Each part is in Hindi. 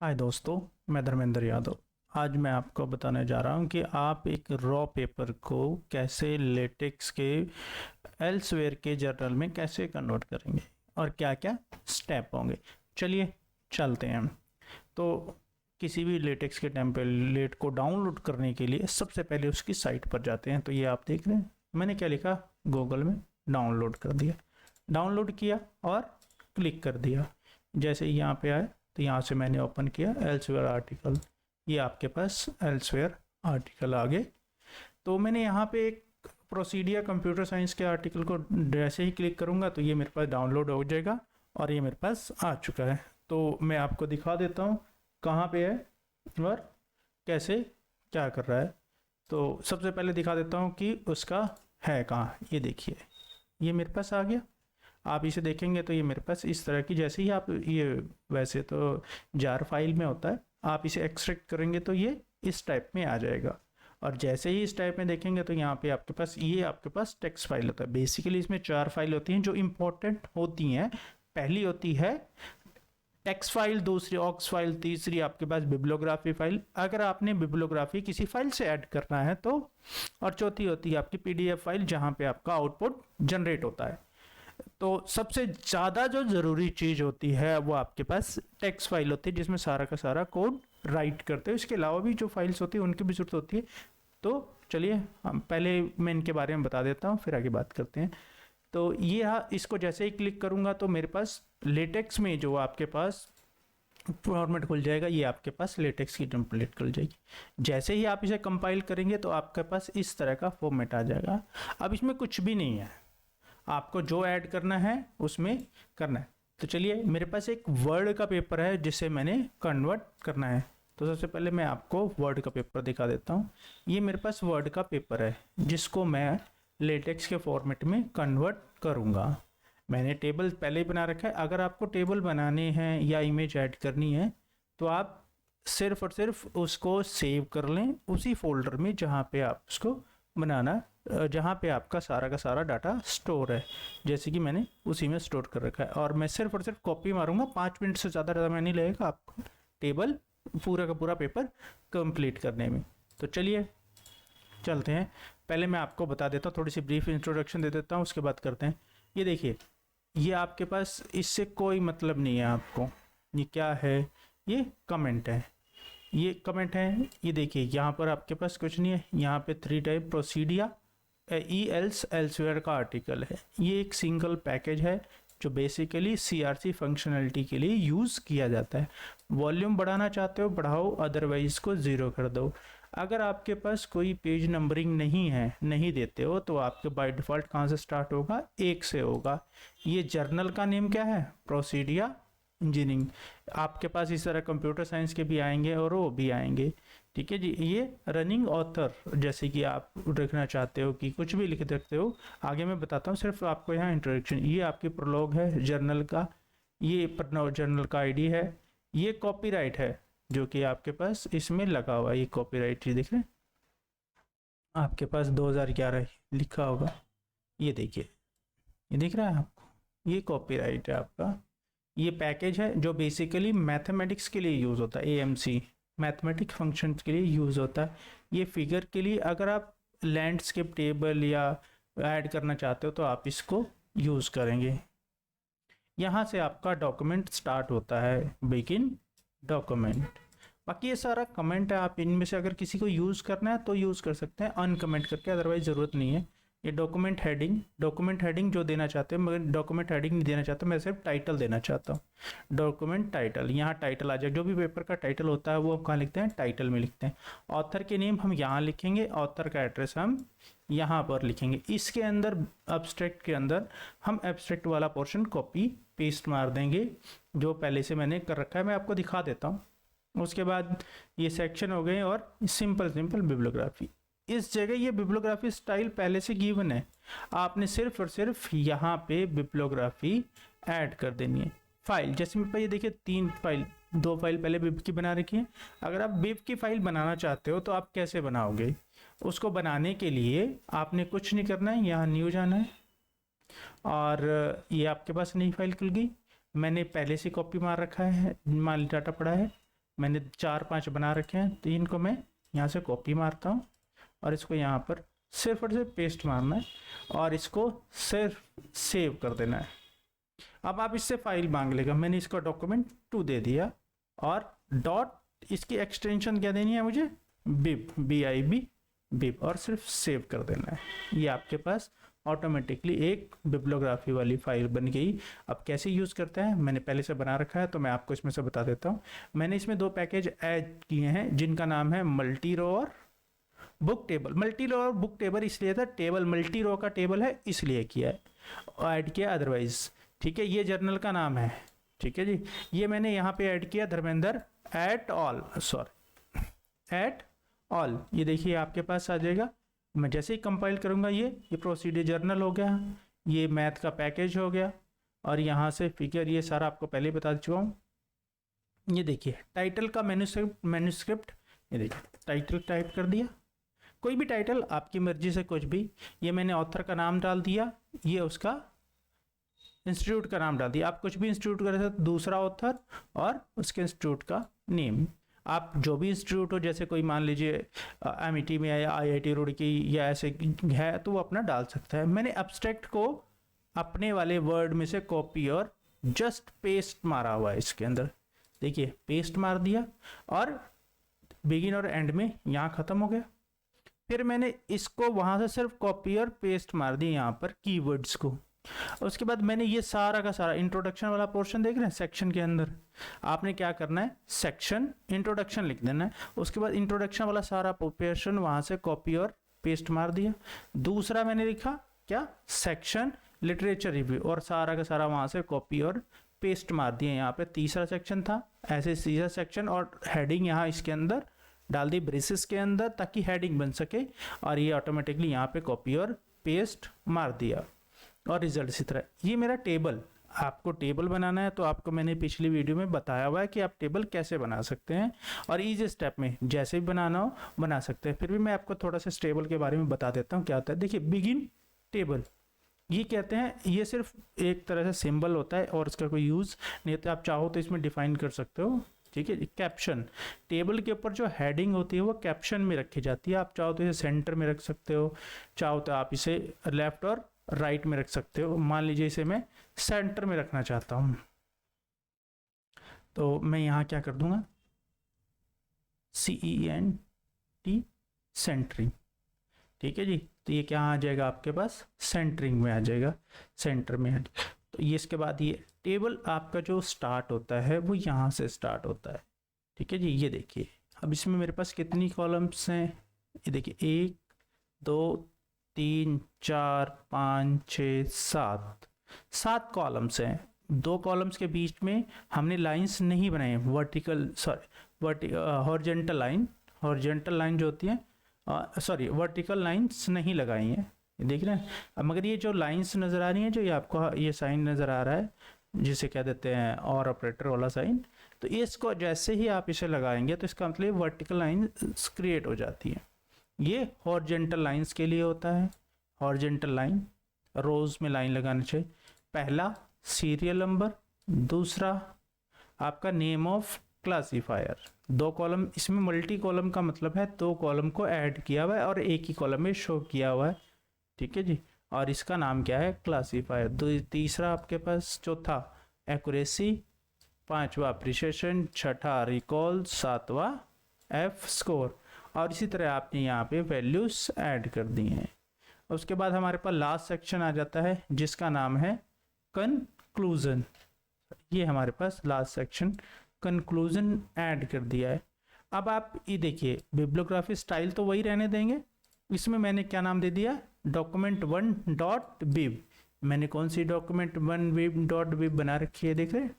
हाय दोस्तों, मैं धर्मेंद्र यादव। आज मैं आपको बताने जा रहा हूँ कि आप एक रॉ पेपर को कैसे लेटेक्स के एल्सवेयर के जर्नल में कैसे कन्वर्ट करेंगे और क्या क्या स्टेप होंगे। चलिए चलते हैं। तो किसी भी लेटेक्स के टेम्पलेट को डाउनलोड करने के लिए सबसे पहले उसकी साइट पर जाते हैं। तो ये आप देख रहे हैं, मैंने क्या लिखा, गूगल में डाउनलोड कर दिया, डाउनलोड किया और क्लिक कर दिया। जैसे ही यहाँ पे आए तो यहाँ से मैंने ओपन किया एल्सवेयर आर्टिकल। ये आपके पास एल्सवेयर आर्टिकल आ गए। तो मैंने यहाँ पे एक प्रोसीडिया कंप्यूटर साइंस के आर्टिकल को जैसे ही क्लिक करूँगा तो ये मेरे पास डाउनलोड हो जाएगा और ये मेरे पास आ चुका है। तो मैं आपको दिखा देता हूँ कहाँ पे है और कैसे क्या कर रहा है। तो सबसे पहले दिखा देता हूँ कि उसका है कहाँ। ये देखिए, ये मेरे पास आ गया। आप इसे देखेंगे तो ये मेरे पास इस तरह की, जैसे ही आप ये वैसे तो जार फाइल में होता है, आप इसे एक्सट्रैक्ट करेंगे तो ये इस टाइप में आ जाएगा। और जैसे ही इस टाइप में देखेंगे तो यहाँ पे आपके पास ये आपके पास टेक्स्ट फाइल होता है। बेसिकली इसमें 4 फाइल होती हैं जो इम्पोर्टेंट होती हैं। पहली होती है टेक्स्ट फाइल, दूसरी ऑक्स फाइल, तीसरी आपके पास बिब्लियोग्राफी फाइल, अगर आपने बिब्लियोग्राफी किसी फाइल से ऐड करना है तो, और चौथी होती है आपकी पीडीएफ फाइल जहाँ पे आपका आउटपुट जनरेट होता है। तो सबसे ज़्यादा जो ज़रूरी चीज़ होती है वो आपके पास टेक्स्ट फाइल होती है जिसमें सारा का सारा कोड राइट करते हैं। इसके अलावा भी जो फाइल्स होती है उनकी भी ज़रूरत होती है। तो चलिए हम पहले मैं इनके बारे में बता देता हूँ, फिर आगे बात करते हैं। तो ये इसको जैसे ही क्लिक करूँगा तो मेरे पास लेटेक्स में जो आपके पास फॉर्मेट खुल जाएगा। ये आपके पास लेटेक्स की टेम्पलेट खुल जाएगी। जैसे ही आप इसे कंपाइल करेंगे तो आपके पास इस तरह का फॉर्मेट आ जाएगा। अब इसमें कुछ भी नहीं है, आपको जो ऐड करना है उसमें करना है। तो चलिए, मेरे पास एक वर्ड का पेपर है जिसे मैंने कन्वर्ट करना है। तो सबसे पहले मैं आपको वर्ड का पेपर दिखा देता हूँ। ये मेरे पास वर्ड का पेपर है जिसको मैं लेटेक्स के फॉर्मेट में कन्वर्ट करूँगा। मैंने टेबल पहले ही बना रखा है। अगर आपको टेबल बनाने हैं या इमेज ऐड करनी है तो आप सिर्फ और सिर्फ उसको सेव कर लें उसी फोल्डर में जहाँ पे आप उसको बनाना, जहाँ पे आपका सारा का सारा डाटा स्टोर है। जैसे कि मैंने उसी में स्टोर कर रखा है और मैं सिर्फ और सिर्फ कॉपी मारूंगा। 5 मिनट से ज़्यादा समय नहीं लगेगा आपको टेबल पूरा का पूरा पेपर कंप्लीट करने में। तो चलिए चलते हैं। पहले मैं आपको बता देता हूँ, थोड़ी सी ब्रीफ इंट्रोडक्शन दे देता हूँ, उसके बाद करते हैं। ये देखिए, ये आपके पास इससे कोई मतलब नहीं है आपको। ये क्या है? ये कमेंट है, ये कमेंट है। ये देखिए यहाँ पर आपके पास कुछ नहीं है। यहाँ पे 3 टाइप प्रोसीडिया ई एल्स एल्सवेयर का आर्टिकल है। ये एक सिंगल पैकेज है जो बेसिकली सीआरसी फंक्शनलिटी के लिए यूज़ किया जाता है। वॉल्यूम बढ़ाना चाहते हो बढ़ाओ, अदरवाइज को 0 कर दो। अगर आपके पास कोई पेज नंबरिंग नहीं है, नहीं देते हो, तो आपके बाय डिफ़ॉल्ट कहाँ से स्टार्ट होगा? 1 से होगा। ये जर्नल का नेम क्या है? प्रोसीडिया इंजीनियरिंग। आपके पास इस तरह कंप्यूटर साइंस के भी आएंगे और वो भी आएंगे। ठीक है जी। ये रनिंग ऑथर, जैसे कि आप रखना चाहते हो कि कुछ भी लिख सकते हो, आगे मैं बताता हूँ। सिर्फ आपको यहाँ इंट्रोडक्शन, ये आपकी प्रोलॉग है जर्नल का, ये जर्नल का आईडी है। ये कॉपीराइट है जो कि आपके पास इसमें लगा हुआ है। ये कॉपीराइट ये देख रहे हैं, आपके पास 2011 लिखा होगा। ये देखिए, ये दिख रहा है आपको, ये कॉपीराइट है आपका। ये पैकेज है जो बेसिकली मैथमेटिक्स के लिए यूज़ होता है। एएमसी मैथमेटिक फंक्शंस के लिए यूज़ होता है। ये फिगर के लिए, अगर आप लैंडस्केप टेबल या ऐड करना चाहते हो तो आप इसको यूज़ करेंगे। यहाँ से आपका डॉक्यूमेंट स्टार्ट होता है, बिगिन डॉक्यूमेंट। बाकी ये सारा कमेंट है, आप इनमें से अगर किसी को यूज़ करना है तो यूज़ कर सकते हैं अनकमेंट करके, अदरवाइज ज़रूरत नहीं है। ये डॉक्यूमेंट हेडिंग जो देना चाहते हैं, मगर डॉक्यूमेंट हेडिंग नहीं देना चाहता, मैं सिर्फ टाइटल देना चाहता हूँ। डॉक्यूमेंट टाइटल, यहाँ टाइटल आ जाए। जो भी पेपर का टाइटल होता है वो हम कहाँ लिखते हैं? टाइटल में लिखते हैं। ऑथर के नेम हम यहाँ लिखेंगे, ऑथर का एड्रेस हम यहाँ पर लिखेंगे। इसके अंदर एब्स्ट्रैक्ट के अंदर हम एब्स्ट्रैक्ट वाला पोर्शन कॉपी पेस्ट मार देंगे जो पहले से मैंने कर रखा है। मैं आपको दिखा देता हूँ। उसके बाद ये सेक्शन हो गए और सिंपल बिब्लियोग्राफी। इस जगह ये बिब्लियोग्राफी स्टाइल पहले से गिवन है, आपने सिर्फ और सिर्फ यहाँ पे बिब्लियोग्राफी ऐड कर देनी है। फाइल जैसे मेरे पास ये देखिए 3 फाइल, 2 फाइल पहले बिब की बना रखी है। अगर आप बिब की फाइल बनाना चाहते हो तो आप कैसे बनाओगे? उसको बनाने के लिए आपने कुछ नहीं करना है, यहाँ न्यू जाना है और ये आपके पास नई फाइल खुल गई। मैंने पहले से कॉपी मार रखा है, माल डाटा पड़ा है। मैंने 4-5 बना रखे हैं, तो इनको मैं यहाँ से कॉपी मारता हूँ और इसको यहाँ पर सिर्फ और सिर्फ पेस्ट मारना है और इसको सिर्फ सेव कर देना है। अब आप इससे फाइल मांग लेगा, मैंने इसको document2 दे दिया और डॉट इसकी एक्सटेंशन क्या देनी है मुझे, बिब, BIB बिब, और सिर्फ सेव कर देना है। ये आपके पास ऑटोमेटिकली एक बिब्लियोग्राफी वाली फाइल बन गई। अब कैसे यूज़ करते हैं, मैंने पहले से बना रखा है तो मैं आपको इसमें से बता देता हूँ। मैंने इसमें 2 पैकेज ऐड किए हैं जिनका नाम है मल्टी रो और बुक टेबल। मल्टी रो और बुक टेबल इसलिए था, टेबल मल्टी रो का टेबल है इसलिए किया है, ऐड किया अदरवाइज। ठीक है, ये जर्नल का नाम है। ठीक है जी, ये मैंने यहाँ पे ऐड किया Dharmendra at all, sorry at all. ये देखिए आपके पास आ जाएगा। मैं जैसे ही कंपाइल करूँगा ये प्रोसीडियर जर्नल हो गया, ये मैथ का पैकेज हो गया, और यहाँ से फिगर, ये सारा आपको पहले ही बता चुका हूँ। ये देखिए टाइटल का मैन्युस्क्रिप्ट, ये देखिए टाइटल टाइप कर दिया, कोई भी टाइटल आपकी मर्जी से कुछ भी। ये मैंने ऑथर का नाम डाल दिया, ये उसका इंस्टीट्यूट का नाम डाल दिया। आप कुछ भी इंस्टीट्यूट कर सकते, दूसरा ऑथर और उसके इंस्टीट्यूट का नेम। आप जो भी इंस्टीट्यूट हो, जैसे कोई मान लीजिए MIT में या IIT रुड़की या ऐसे है, तो वो अपना डाल सकता है। मैंने एब्स्ट्रैक्ट को अपने वाले वर्ड में से कॉपी और जस्ट पेस्ट मारा हुआ है इसके अंदर। देखिए पेस्ट मार दिया और बिगिन और एंड में यहाँ ख़त्म हो गया। फिर मैंने इसको वहाँ से सिर्फ कॉपी और पेस्ट मार दी यहाँ पर कीवर्ड्स को। उसके बाद मैंने ये सारा का सारा इंट्रोडक्शन वाला पोर्शन देख रहे हैं, सेक्शन के अंदर आपने क्या करना है, सेक्शन इंट्रोडक्शन लिख देना है। उसके बाद इंट्रोडक्शन वाला सारा पोर्शन वहाँ से कॉपी और पेस्ट मार दिया। दूसरा मैंने लिखा क्या, सेक्शन लिटरेचर रिव्यू, और सारा का सारा वहाँ से कॉपी और पेस्ट मार दिया। यहाँ पे तीसरा सेक्शन था, ऐसे तीसरा सेक्शन, और हेडिंग यहाँ इसके अंदर डाल दी ब्रेसेस के अंदर ताकि हेडिंग बन सके, और ये ऑटोमेटिकली यहाँ पे कॉपी और पेस्ट मार दिया। और रिजल्ट इसी तरह। ये मेरा टेबल, आपको टेबल बनाना है तो आपको मैंने पिछली वीडियो में बताया हुआ है कि आप टेबल कैसे बना सकते हैं, और ईजी स्टेप में जैसे भी बनाना हो बना सकते हैं। फिर भी मैं आपको थोड़ा सा इस टेबल के बारे में बता देता हूँ क्या होता है। देखिए बिगिन टेबल, ये कहते हैं, ये सिर्फ एक तरह से सिंबल होता है और इसका कोई यूज़ नहीं होता। आप चाहो तो इसमें डिफाइन कर सकते हो। ठीक है, कैप्शन, टेबल के ऊपर जो हेडिंग होती है वो कैप्शन में रखी जाती है। आप चाहो तो इसे सेंटर में रख सकते हो, चाहो तो आप इसे लेफ्ट और राइट में रख सकते हो। मान लीजिए इसे मैं सेंटर में रखना चाहता हूँ, तो मैं यहाँ क्या कर दूंगा, CENT, सेंटरिंग। ठीक है जी, तो ये क्या आ जाएगा आपके पास, सेंटरिंग में आ जाएगा, सेंटर में। तो ये इसके बाद ये टेबल आपका जो स्टार्ट होता है वो यहाँ से स्टार्ट होता है। ठीक है जी, ये देखिए अब इसमें मेरे पास कितनी कॉलम्स हैं, ये देखिए 1 2 3 4 5 6 7 कॉलम्स हैं। 2 कॉलम्स के बीच में हमने लाइंस नहीं बनाए, हॉरिजॉन्टल लाइन जो होती है, वर्टिकल लाइंस नहीं लगाई हैं, देख रहे हैं। अब मगर ये जो लाइंस नज़र आ रही हैं, जो ये आपको ये साइन नज़र आ रहा है जिसे क्या देते हैं और ऑपरेटर वाला साइन, तो इसको जैसे ही आप इसे लगाएंगे तो इसका मतलब वर्टिकल लाइंस क्रिएट हो जाती है। ये हॉरिजॉन्टल लाइंस के लिए होता है। हॉरिजॉन्टल लाइन, रोज में लाइन लगाना चाहिए। पहला सीरियल नंबर, दूसरा आपका नेम ऑफ क्लासीफायर। 2 कॉलम, इसमें मल्टी कॉलम का मतलब है 2 कॉलम को ऐड किया हुआ है और एक ही कॉलम में शो किया हुआ है। ठीक है जी, और इसका नाम क्या है, क्लासीफायर। तीसरा आपके पास, चौथा एक्यूरेसी, 5वां अप्रिशिएशन, 6ठा रिकॉल, 7वां F स्कोर, और इसी तरह आपने यहाँ पे वैल्यूज ऐड कर दी हैं। उसके बाद हमारे पास लास्ट सेक्शन आ जाता है जिसका नाम है कंक्लूजन। ये हमारे पास लास्ट सेक्शन कंक्लूजन ऐड कर दिया है। अब आप ये देखिए बिब्लियोग्राफी स्टाइल तो वही रहने देंगे, इसमें मैंने क्या नाम दे दिया, document1.bib। मैंने कौन सी document1.bib बना रखी है, देख रहे हैं,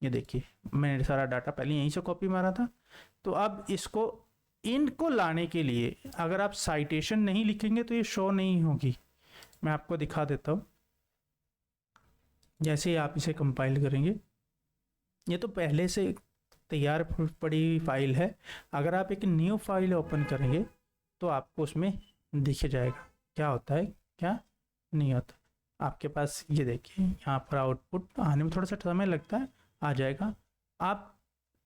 ये देखिए मैंने सारा डाटा पहले यहीं से कॉपी मारा था। तो अब इनको लाने के लिए अगर आप साइटेशन नहीं लिखेंगे तो ये शो नहीं होगी। मैं आपको दिखा देता हूँ, जैसे ही आप इसे कंपाइल करेंगे, ये तो पहले से तैयार पड़ी फाइल है। अगर आप एक न्यू फाइल ओपन करेंगे तो आपको उसमें दिख जाएगा क्या होता है क्या नहीं होता। आपके पास ये देखिए यहाँ पर आउटपुट आने में थोड़ा सा समय लगता है, आ जाएगा। आप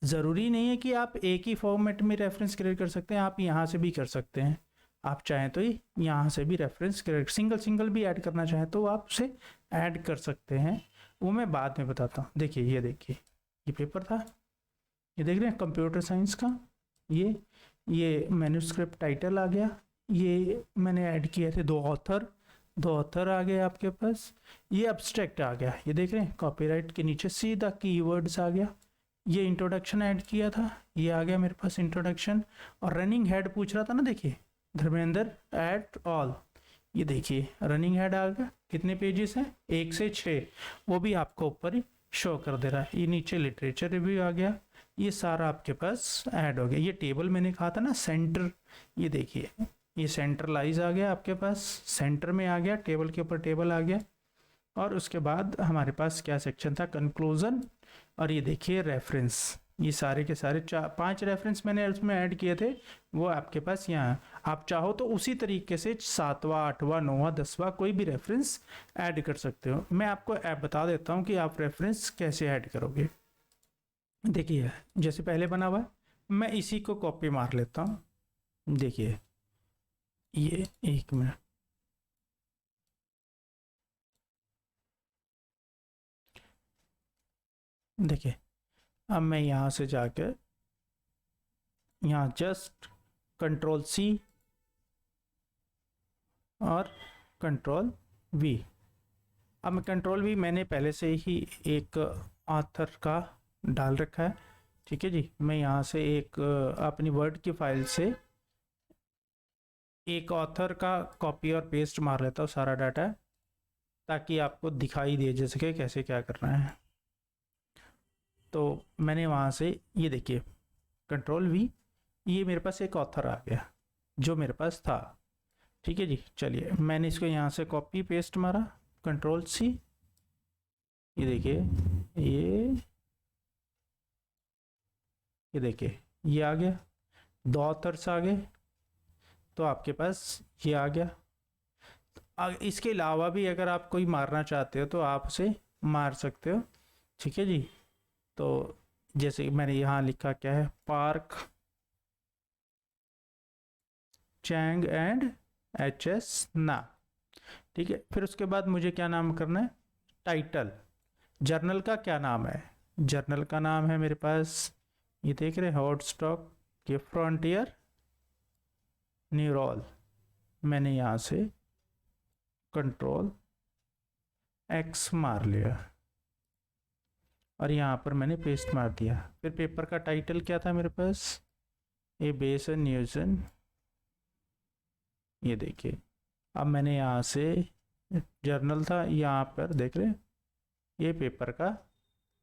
ज़रूरी नहीं है कि आप एक ही फॉर्मेट में रेफरेंस क्रिएट कर सकते हैं, आप यहाँ से भी कर सकते हैं। आप चाहें तो यहाँ से भी रेफरेंस क्रिएट, सिंगल सिंगल भी ऐड करना चाहें तो आप उसे ऐड कर सकते हैं, वो मैं बाद में बताता हूँ। देखिए ये देखिए, ये पेपर था, ये देख रहे हैं कंप्यूटर साइंस का, ये मैन्युस्क्रिप्ट टाइटल आ गया, ये मैंने ऐड किए थे दो ऑथर आ गए आपके पास, ये अब्स्ट्रैक्ट आ गया, ये देख रहे हैं कॉपीराइट के नीचे सीधा कीवर्ड्स आ गया, ये इंट्रोडक्शन ऐड किया था, ये आ गया मेरे पास इंट्रोडक्शन। और रनिंग हेड पूछ रहा था ना, देखिए धर्मेंद्र एट ऑल, ये देखिए रनिंग हेड आ गया, कितने पेजेस हैं 1 से 6, वो भी आपको ऊपर ही शो कर दे रहा है। ये नीचे लिटरेचर रिव्यू आ गया, ये सारा आपके पास ऐड हो गया। ये टेबल मैंने कहा था ना सेंटर, ये देखिए ये सेंट्रलाइज आ गया आपके पास, सेंटर में आ गया, टेबल के ऊपर टेबल आ गया। और उसके बाद हमारे पास क्या सेक्शन था, कंक्लूजन, और ये देखिए रेफरेंस, ये सारे के सारे 5 रेफरेंस मैंने उसमें ऐड किए थे, वो आपके पास यहाँ। आप चाहो तो उसी तरीके से 7वां 8वां 9वां 10वां कोई भी रेफरेंस ऐड कर सकते हो। मैं आपको ऐप बता देता हूँ कि आप रेफरेंस कैसे ऐड करोगे। देखिए जैसे पहले बना हुआ है, मैं इसी को कॉपी मार लेता हूँ। देखिए ये 1 मिनट, देखिए अब मैं यहाँ से जाकर यहाँ जस्ट कंट्रोल C और कंट्रोल V, अब मैं कंट्रोल V मैंने पहले से ही एक ऑथर का डाल रखा है, ठीक है जी। मैं यहाँ से एक अपनी वर्ड की फाइल से एक ऑथर का कॉपी और पेस्ट मार लेता हूँ सारा डाटा, ताकि आपको दिखाई दे जैसे कि कैसे क्या करना है। तो मैंने वहाँ से ये देखिए कंट्रोल V, ये मेरे पास एक ऑथर आ गया जो मेरे पास था, ठीक है जी। चलिए मैंने इसको यहाँ से कॉपी पेस्ट मारा, कंट्रोल C, ये देखिए ये देखिए ये आ गया, 2 ऑथर्स आ गए, तो आपके पास ये आ गया। इसके अलावा भी अगर आप कोई मारना चाहते हो तो आप उसे मार सकते हो, ठीक है जी। तो जैसे मैंने यहाँ लिखा क्या है, पार्क चैंग एंड HS ना, ठीक है। फिर उसके बाद मुझे क्या नाम करना है, टाइटल, जर्नल का क्या नाम है, जर्नल का नाम है मेरे पास, ये देख रहे हैं हॉट स्टॉक के फ्रंटियर न्यूरोल, मैंने यहाँ से कंट्रोल X मार लिया और यहाँ पर मैंने पेस्ट मार दिया। फिर पेपर का टाइटल क्या था मेरे पास, ए बेस न्यूजन, ये देखिए। अब मैंने यहाँ से जर्नल था, यहाँ पर देख रहे ये पेपर का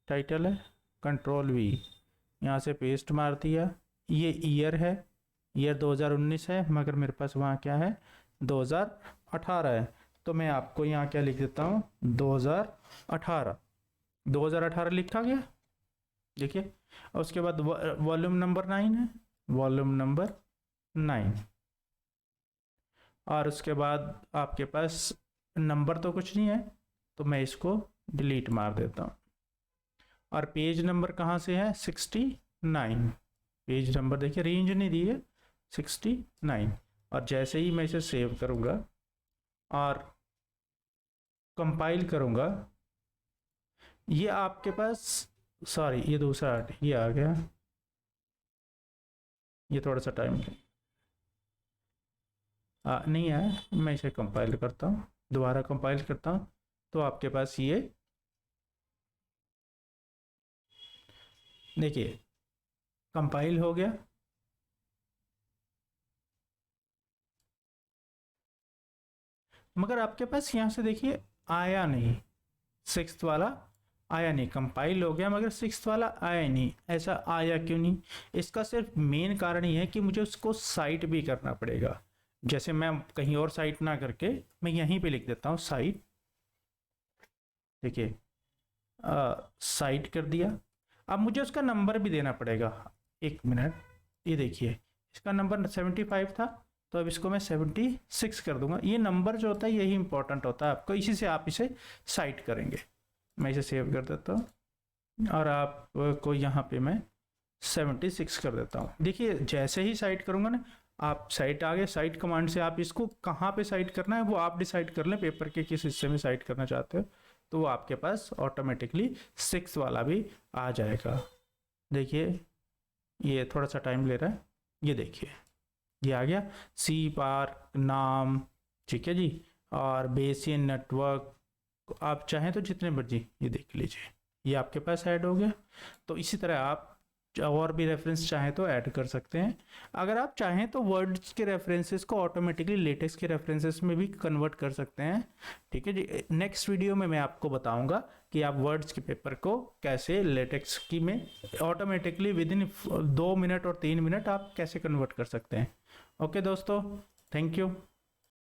टाइटल है, कंट्रोल V, यहाँ से पेस्ट मार दिया। ये ईयर है, ईयर 2019 है, मगर मेरे पास वहाँ क्या है 2018 है, तो मैं आपको यहाँ क्या लिख देता हूँ 2018 लिखा गया, देखिए। और उसके बाद वॉल्यूम नंबर 9 है, वॉल्यूम नंबर 9, और उसके बाद आपके पास नंबर तो कुछ नहीं है, तो मैं इसको डिलीट मार देता हूँ। और पेज नंबर कहाँ से है 69, पेज नंबर देखिए, रेंज नहीं दी है 69। और जैसे ही मैं इसे सेव करूँगा और कंपाइल करूँगा, ये आपके पास, सॉरी ये दूसरा ये आ गया, ये थोड़ा सा टाइम नहीं आया, मैं इसे कंपाइल करता हूँ, दोबारा कंपाइल करता हूँ, तो आपके पास ये देखिए कंपाइल हो गया। मगर आपके पास यहाँ से देखिए आया नहीं, 6th वाला आया नहीं, कंपाइल हो गया मगर 6th वाला आया नहीं। ऐसा आया क्यों नहीं, इसका सिर्फ मेन कारण ये है कि मुझे उसको साइट भी करना पड़ेगा। जैसे मैं कहीं और साइट ना करके मैं यहीं पे लिख देता हूँ साइट, देखिए साइट कर दिया। अब मुझे उसका नंबर भी देना पड़ेगा, 1 मिनट, ये देखिए इसका नंबर 75 था, तो अब इसको मैं 76 कर दूंगा। ये नंबर जो होता है यही इंपॉर्टेंट होता है आपको, इसी से आप इसे साइट करेंगे। मैं इसे सेव कर देता हूँ और आपको यहाँ पे मैं 76 कर देता हूँ। देखिए जैसे ही साइट करूँगा ना, आप साइट आ गए, साइट कमांड से आप इसको कहाँ पे साइट करना है वो आप डिसाइड कर लें, पेपर के किस हिस्से में साइट करना चाहते हो, तो वो आपके पास ऑटोमेटिकली 6 वाला भी आ जाएगा। देखिए ये थोड़ा सा टाइम ले रहा है, ये देखिए ये आ गया, सी पार्क नाम, ठीक है जी, और बेसियन नेटवर्क, आप चाहें तो जितने मर्जी ये देख लीजिए, ये आपके पास ऐड हो गया। तो इसी तरह आप और भी रेफरेंस चाहें तो ऐड कर सकते हैं। अगर आप चाहें तो वर्ड्स के रेफरेंसेस को ऑटोमेटिकली लेटेक्स के रेफरेंसेस में भी कन्वर्ट कर सकते हैं, ठीक है जी। नेक्स्ट वीडियो में मैं आपको बताऊंगा कि आप वर्ड्स के पेपर को कैसे लेटेक्स की में ऑटोमेटिकली विद इन 2 मिनट और 3 मिनट आप कैसे कन्वर्ट कर सकते हैं। ओके दोस्तों, थैंक यू।